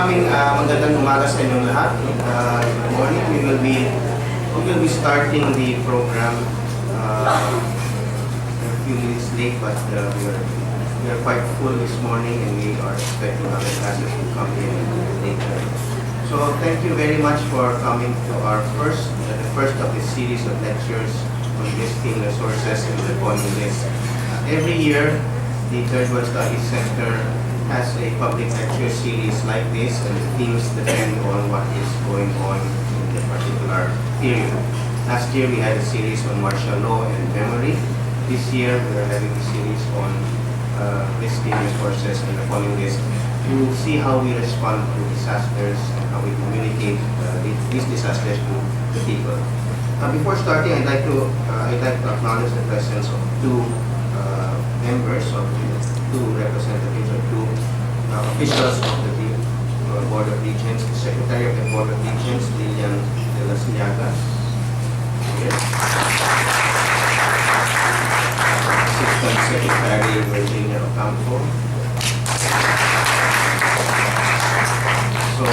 maraming magandang umaga sa inyong lahat. Good morning. We will be starting the program a few minutes late, but we are quite full this morning, and we are expecting other classes to come in later. So thank you very much for coming to our the first of the series of lectures on listing resources in the following list. Every year, the Third World Studies Center has a public lecture series like this, and the themes depend on what is going on in the particular period. Last year we had a series on martial law and memory. This year we are having a series on listing resources in the following list. You will see how we respond to disasters and how we communicate these disasters to the people. Before starting, I'd like to acknowledge the presence of two members of two representatives or two officials of the Board of Regents, the Secretary of the Board of Regents, Lilian de las Llagas, Assistant Secretary Virginia Ocampo. So,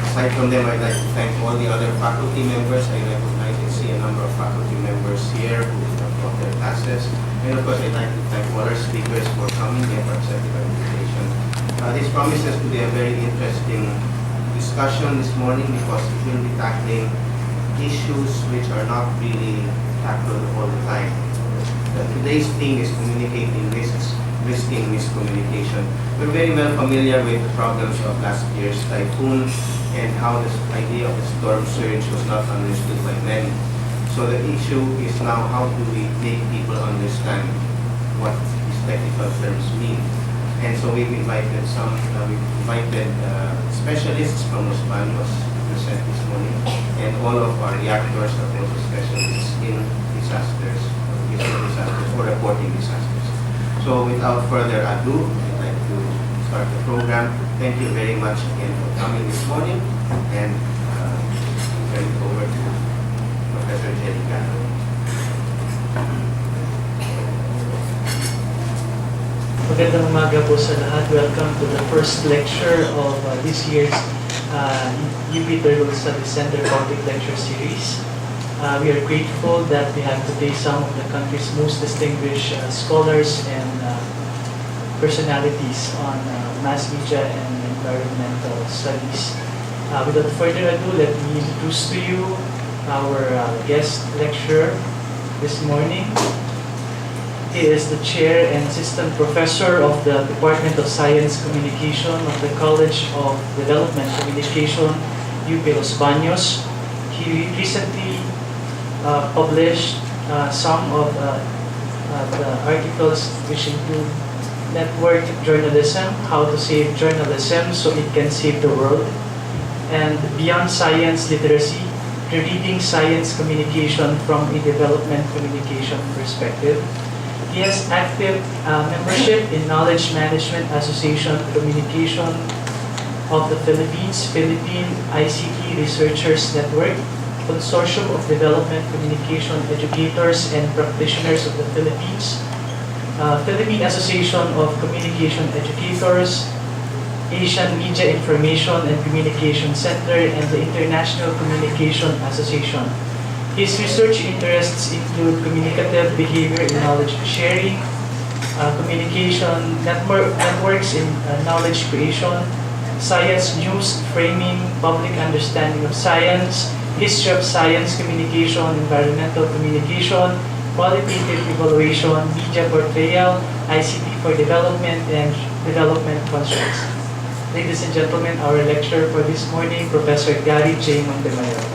aside from them, I'd like to thank all the other faculty members. I recognize and see a number of faculty members here who have taught their classes. And of course, I'd like to thank all our speakers for coming and for accepting our invitation. This promises to be a very interesting discussion this morning because it will be tackling issues which are not really tackled all the time. Today's theme is communicating risks, risking miscommunication. We're very well familiar with the problems of last year's typhoon and how this idea of the storm surge was not understood by many. So the issue is now how do we make people understand what these technical terms mean. And so we've invited specialists from Los Baños to present this morning, and all of our reactors are also specialists in disasters, or reporting disasters. So without further ado, I'd like to start the program. Thank you very much again for coming this morning, and turn it over to Professor Maria. Magandang umaga po sa lahat. Welcome to the first lecture of this year's UP Third World Studies Center Public Lecture Series. We are grateful that we have today some of the country's most distinguished scholars and personalities on mass media and environmental studies. Without further ado, let me introduce to you our guest lecturer this morning. He is the chair and assistant professor of the Department of Science Communication of the College of Development Communication, UP Los Baños. He recently published some of the articles which include Network Journalism, How to Save Journalism so it can save the world, and Beyond Science Literacy, Reading Science Communication from a Development Communication Perspective. He has active membership in Knowledge Management Association Communication of the Philippines, Philippine ICT Researchers Network, Consortium of Development Communication Educators and Practitioners of the Philippines, Philippine Association of Communication Educators, Asian Media Information and Communication Center, and the International Communication Association. His research interests include communicative behavior in knowledge sharing, communication networks in knowledge creation, science news framing, public understanding of science, history of science communication, environmental communication, qualitative evaluation, media portrayal, ICT for development, and development constructs. Ladies and gentlemen, our lecturer for this morning, Professor Garry J. Montemayor.